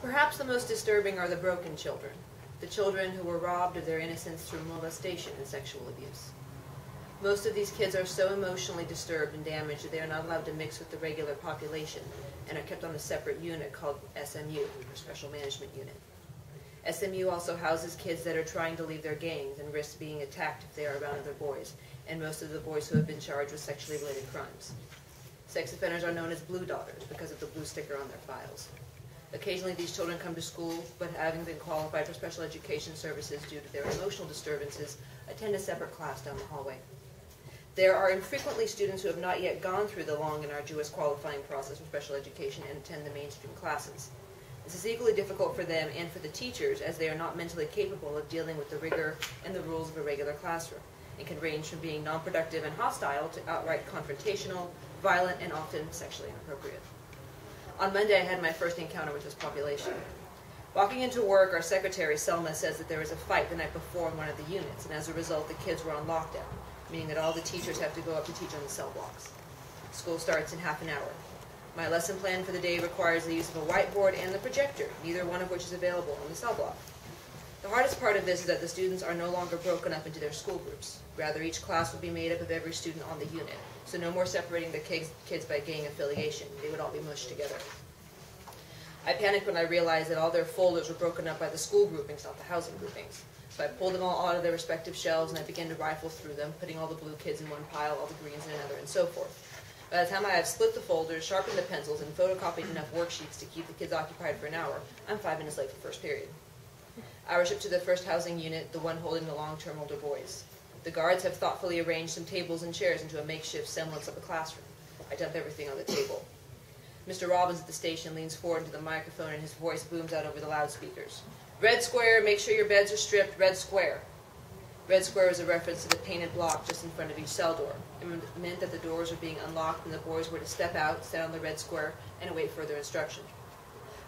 Perhaps the most disturbing are the broken children, the children who were robbed of their innocence through molestation and sexual abuse. Most of these kids are so emotionally disturbed and damaged that they are not allowed to mix with the regular population and are kept on a separate unit called SMU, or Special Management Unit. SMU also houses kids that are trying to leave their gangs and risk being attacked if they are around other boys, and most of the boys who have been charged with sexually related crimes. Sex offenders are known as blue daughters because of the blue sticker on their files. Occasionally these children come to school, but having been qualified for special education services due to their emotional disturbances, attend a separate class down the hallway. There are infrequently students who have not yet gone through the long and arduous qualifying process for special education and attend the mainstream classes. This is equally difficult for them and for the teachers, as they are not mentally capable of dealing with the rigor and the rules of a regular classroom, and can range from being non-productive and hostile to outright confrontational, violent, and often sexually inappropriate. On Monday, I had my first encounter with this population. Walking into work, our secretary, Selma, says that there was a fight the night before in one of the units, and as a result, the kids were on lockdown, meaning that all the teachers have to go up to teach on the cell blocks. School starts in half an hour. My lesson plan for the day requires the use of a whiteboard and the projector, neither one of which is available on the cell block. The hardest part of this is that the students are no longer broken up into their school groups. Rather, each class will be made up of every student on the unit, so no more separating the kids by gang affiliation. They would all be mushed together. I panicked when I realized that all their folders were broken up by the school groupings, not the housing groupings. So I pulled them all out of their respective shelves and I began to rifle through them, putting all the blue kids in one pile, all the greens in another, and so forth. By the time I had split the folders, sharpened the pencils, and photocopied enough worksheets to keep the kids occupied for an hour, I'm 5 minutes late for first period. I was shipped to the first housing unit, the one holding the long-term older boys. The guards have thoughtfully arranged some tables and chairs into a makeshift semblance of a classroom. I dump everything on the table. Mr. Robbins at the station leans forward into the microphone and his voice booms out over the loudspeakers. Red square, make sure your beds are stripped, red square. Red square is a reference to the painted block just in front of each cell door. It meant that the doors were being unlocked and the boys were to step out, stand on the red square, and await further instruction.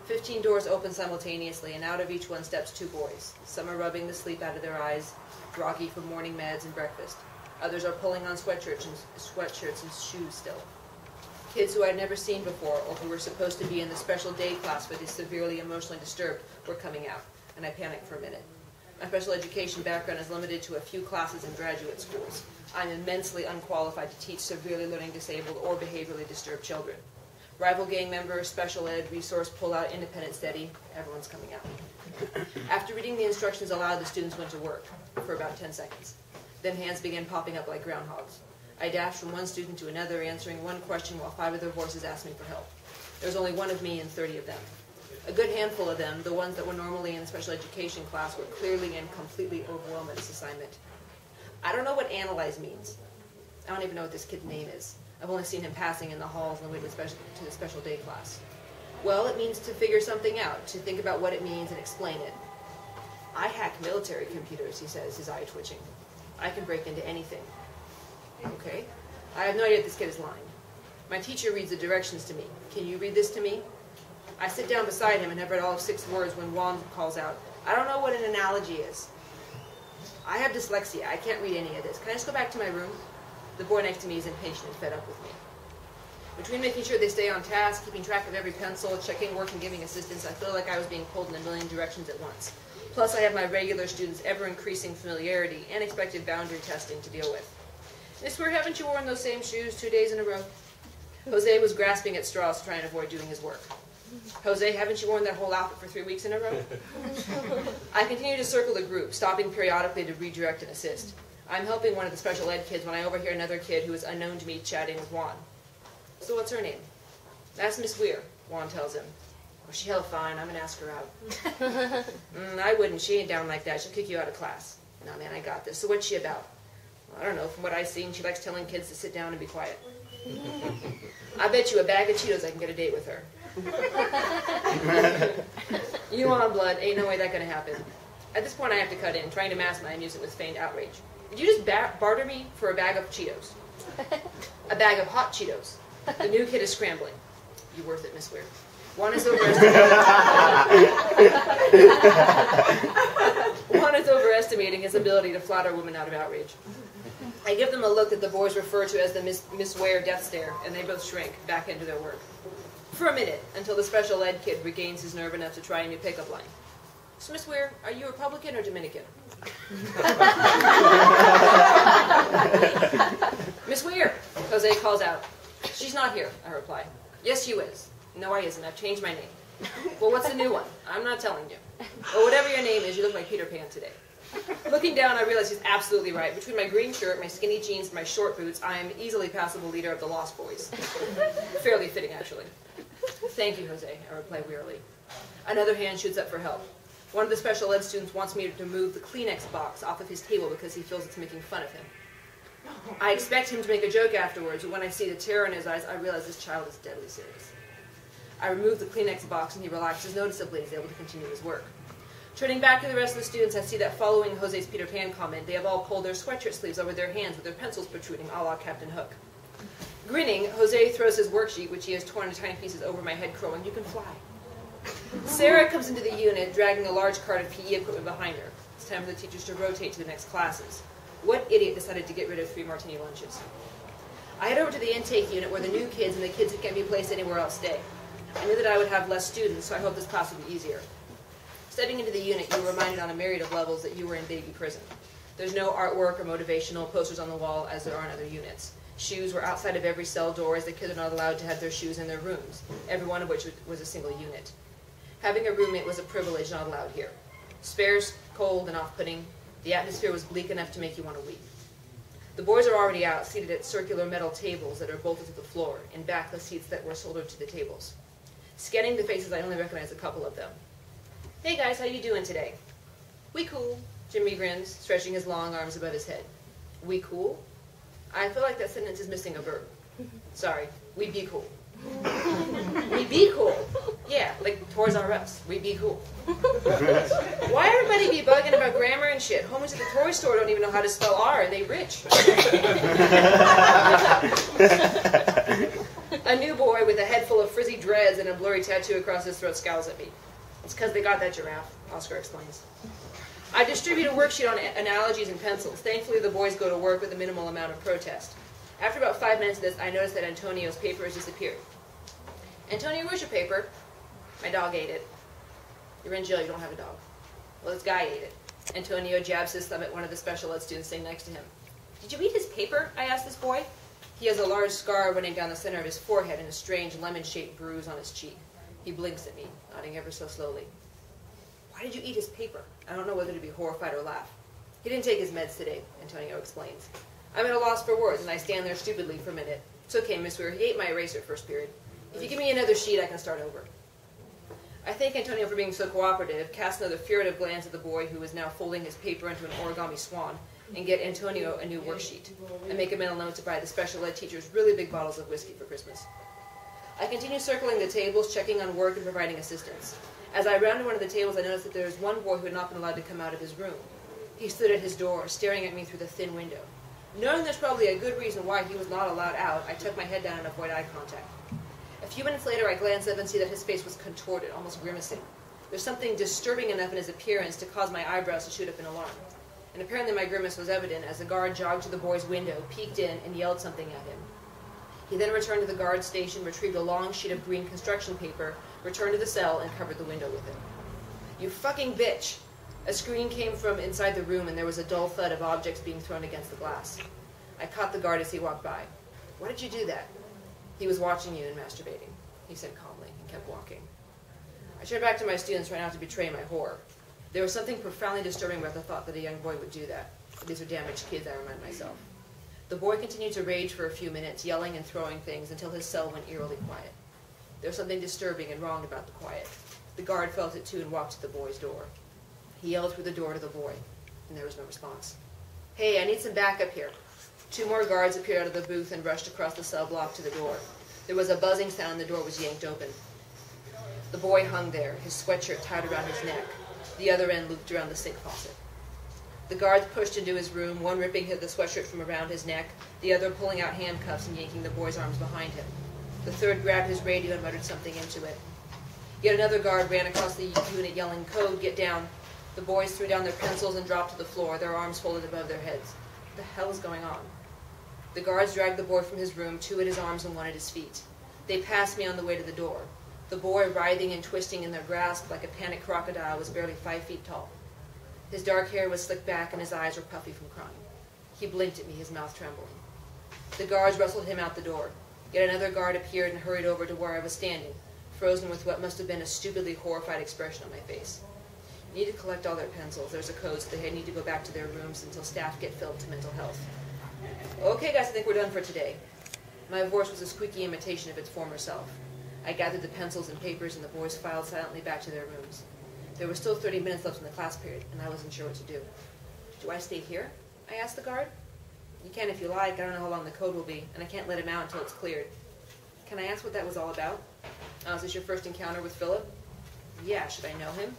15 doors open simultaneously, and out of each one steps 2 boys. Some are rubbing the sleep out of their eyes, groggy from morning meds and breakfast. Others are pulling on sweatshirts and shoes still. Kids who I'd never seen before, or who were supposed to be in the special day class for the severely emotionally disturbed, were coming out, and I panicked for a minute. My special education background is limited to a few classes in graduate schools. I'm immensely unqualified to teach severely learning disabled or behaviorally disturbed children. Rival gang member, special ed, resource, pull-out, independent study, everyone's coming out. After reading the instructions aloud, the students went to work for about 10 seconds. Then hands began popping up like groundhogs. I dashed from one student to another, answering one question while 5 other voices asked me for help. There was only one of me and 30 of them. A good handful of them, the ones that were normally in the special education class, were clearly and completely overwhelmed at this assignment. I don't know what analyze means. I don't even know what this kid's name is. I've only seen him passing in the halls on the way to the special day class. Well, it means to figure something out, to think about what it means and explain it. I hack military computers, he says, his eye twitching. I can break into anything. Okay. I have no idea if this kid is lying. My teacher reads the directions to me. Can you read this to me? I sit down beside him and have read all of 6 words when Juan calls out, I don't know what an analogy is. I have dyslexia. I can't read any of this. Can I just go back to my room? The boy next to me is impatient and fed up with me. Between making sure they stay on task, keeping track of every pencil, checking work, and giving assistance, I feel like I was being pulled in a million directions at once. Plus, I have my regular students' ever-increasing familiarity and expected boundary testing to deal with. Miss Wehr, haven't you worn those same shoes 2 days in a row? Jose was grasping at straws trying to avoid doing his work. Jose, haven't you worn that whole outfit for 3 weeks in a row? I continue to circle the group, stopping periodically to redirect and assist. I'm helping one of the special ed kids when I overhear another kid who is unknown to me chatting with Juan. So what's her name? That's Miss Wehr, Juan tells him. Oh, she hella fine. I'm going to ask her out. I wouldn't. She ain't down like that. She'll kick you out of class. No, man, I got this. So what's she about? Well, I don't know. From what I've seen, she likes telling kids to sit down and be quiet. I bet you a bag of Cheetos I can get a date with her. You on blood. Ain't no way that's going to happen. At this point, I have to cut in, trying to mask my amusement with feigned outrage. Did you just barter me for a bag of Cheetos? A bag of hot Cheetos. The new kid is scrambling. You're worth it, Miss Wehr. Juan is overestimating his ability to flatter women out of outrage. I give them a look that the boys refer to as the Miss Wehr death stare, and they both shrink back into their work. For a minute, until the special ed kid regains his nerve enough to try a new pickup line. So, Miss Wehr, are you Republican or Dominican? Miss Wehr, Jose calls out. She's not here, I reply. Yes, you is. No, I isn't. I've changed my name. Well, what's the new one? I'm not telling you. Well, whatever your name is, you look like Peter Pan today. Looking down, I realize he's absolutely right. Between my green shirt, my skinny jeans, and my short boots, I am easily passable leader of the Lost Boys. Fairly fitting, actually. Thank you, Jose, I reply wearily. Another hand shoots up for help. One of the special ed students wants me to move the Kleenex box off of his table because he feels it's making fun of him. I expect him to make a joke afterwards, but when I see the terror in his eyes, I realize this child is deadly serious. I remove the Kleenex box and he relaxes noticeably and is able to continue his work. Turning back to the rest of the students, I see that following Jose's Peter Pan comment, they have all pulled their sweatshirt sleeves over their hands with their pencils protruding, a la Captain Hook. Grinning, Jose throws his worksheet, which he has torn into tiny pieces, over my head, crowing, "You can fly." Sarah comes into the unit, dragging a large cart of PE equipment behind her. It's time for the teachers to rotate to the next classes. What idiot decided to get rid of 3 martini lunches? I head over to the intake unit where the new kids and the kids who can't be placed anywhere else stay. I knew that I would have less students, so I hoped this class would be easier. Stepping into the unit, you were reminded on a myriad of levels that you were in baby prison. There's no artwork or motivational posters on the wall as there are in other units. Shoes were outside of every cell door as the kids are not allowed to have their shoes in their rooms, every one of which was a single unit. Having a roommate was a privilege not allowed here. Sparse, cold, and off-putting, the atmosphere was bleak enough to make you want to weep. The boys are already out, seated at circular metal tables that are bolted to the floor, in backless seats that were soldered to the tables. Scanning the faces, I only recognize a couple of them. "Hey guys, how you doing today?" "We cool," Jimmy grins, stretching his long arms above his head. "We cool?" I feel like that sentence is missing a verb. Sorry, we be cool. We be cool. Yeah, like Toys R Us. We be cool. Why everybody be bugging about grammar and shit? Homies at the toy store don't even know how to spell R, and they rich. A new boy with a head full of frizzy dreads and a blurry tattoo across his throat scowls at me. "It's because they got that giraffe," Oscar explains. I distribute a worksheet on analogies and pencils. Thankfully, the boys go to work with a minimal amount of protest. After about 5 minutes of this, I notice that Antonio's paper has disappeared. "Antonio, where's your paper?" "My dog ate it." "You're in jail, you don't have a dog." "Well, this guy ate it." Antonio jabs his thumb at one of the special ed students sitting next to him. "Did you eat his paper?" I asked this boy. He has a large scar running down the center of his forehead and a strange lemon-shaped bruise on his cheek. He blinks at me, nodding ever so slowly. "Why did you eat his paper?" I don't know whether to be horrified or laugh. "He didn't take his meds today," Antonio explains. I'm at a loss for words, and I stand there stupidly for a minute. "It's okay, Miss Wehr. He ate my eraser first period. If you give me another sheet, I can start over." I thank Antonio for being so cooperative, cast another furtive glance at the boy who is now folding his paper into an origami swan, and get Antonio a new worksheet. I make a mental note to buy the special ed teachers really big bottles of whiskey for Christmas. I continue circling the tables, checking on work and providing assistance. As I rounded one of the tables, I noticed that there was one boy who had not been allowed to come out of his room. He stood at his door, staring at me through the thin window. Knowing there's probably a good reason why he was not allowed out, I took my head down and avoid eye contact. A few minutes later, I glance up and see that his face was contorted, almost grimacing. There's something disturbing enough in his appearance to cause my eyebrows to shoot up in alarm. And apparently my grimace was evident as the guard jogged to the boy's window, peeked in, and yelled something at him. He then returned to the guard station, retrieved a long sheet of green construction paper, returned to the cell, and covered the window with it. "You fucking bitch!" A scream came from inside the room, and there was a dull thud of objects being thrown against the glass. I caught the guard as he walked by. "Why did you do that?" "He was watching you and masturbating," he said calmly, and kept walking. I turned back to my students, trying not to betray my horror. There was something profoundly disturbing about the thought that a young boy would do that. These are damaged kids, I remind myself. The boy continued to rage for a few minutes, yelling and throwing things, until his cell went eerily quiet. There was something disturbing and wrong about the quiet. The guard felt it too and walked to the boy's door. He yelled through the door to the boy, and there was no response. "Hey, I need some backup here." 2 more guards appeared out of the booth and rushed across the cell block to the door. There was a buzzing sound and the door was yanked open. The boy hung there, his sweatshirt tied around his neck, the other end looped around the sink faucet. The guards pushed into his room, one ripping the sweatshirt from around his neck, the other pulling out handcuffs and yanking the boy's arms behind him. The third grabbed his radio and muttered something into it. Yet another guard ran across the unit yelling, "Code, get down." The boys threw down their pencils and dropped to the floor, their arms folded above their heads. What the hell is going on? The guards dragged the boy from his room, 2 at his arms and 1 at his feet. They passed me on the way to the door. The boy, writhing and twisting in their grasp like a panicked crocodile, was barely 5 feet tall. His dark hair was slicked back and his eyes were puffy from crying. He blinked at me, his mouth trembling. The guards rustled him out the door. Yet another guard appeared and hurried over to where I was standing, frozen with what must have been a stupidly horrified expression on my face. I need to collect all their pencils. There's a code, so they need to go back to their rooms until staff get filled to mental health. Okay, guys, I think we're done for today. My voice was a squeaky imitation of its former self. I gathered the pencils and papers, and the boys filed silently back to their rooms. There was still 30 minutes left in the class period, and I wasn't sure what to do. Do I stay here? I asked the guard. You can if you like. I don't know how long the code will be, and I can't let him out until it's cleared. Can I ask what that was all about? Is this your first encounter with Philip? Yeah, should I know him?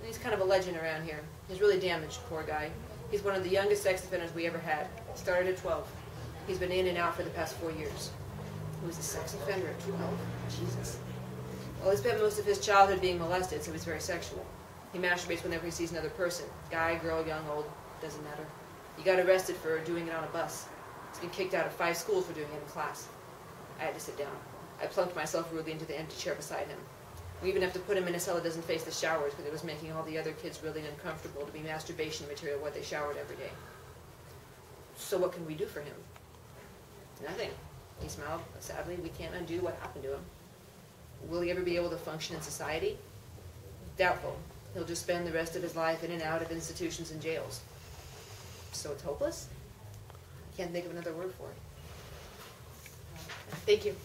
He's kind of a legend around here. He's really damaged, poor guy. He's one of the youngest sex offenders we ever had. Started at 12. He's been in and out for the past 4 years. He was a sex offender at 12? Jesus. Well, he spent most of his childhood being molested, so he's very sexual. He masturbates whenever he sees another person. Guy, girl, young, old, doesn't matter. He got arrested for doing it on a bus. He's been kicked out of 5 schools for doing it in class. I had to sit down. I plunked myself rudely into the empty chair beside him. We even have to put him in a cell that doesn't face the showers because it was making all the other kids really uncomfortable to be masturbation material while they showered every day. So what can we do for him? Nothing. He smiled. Sadly, we can't undo what happened to him. Will he ever be able to function in society? Doubtful. He'll just spend the rest of his life in and out of institutions and jails. So it's hopeless? Can't think of another word for it. Thank you.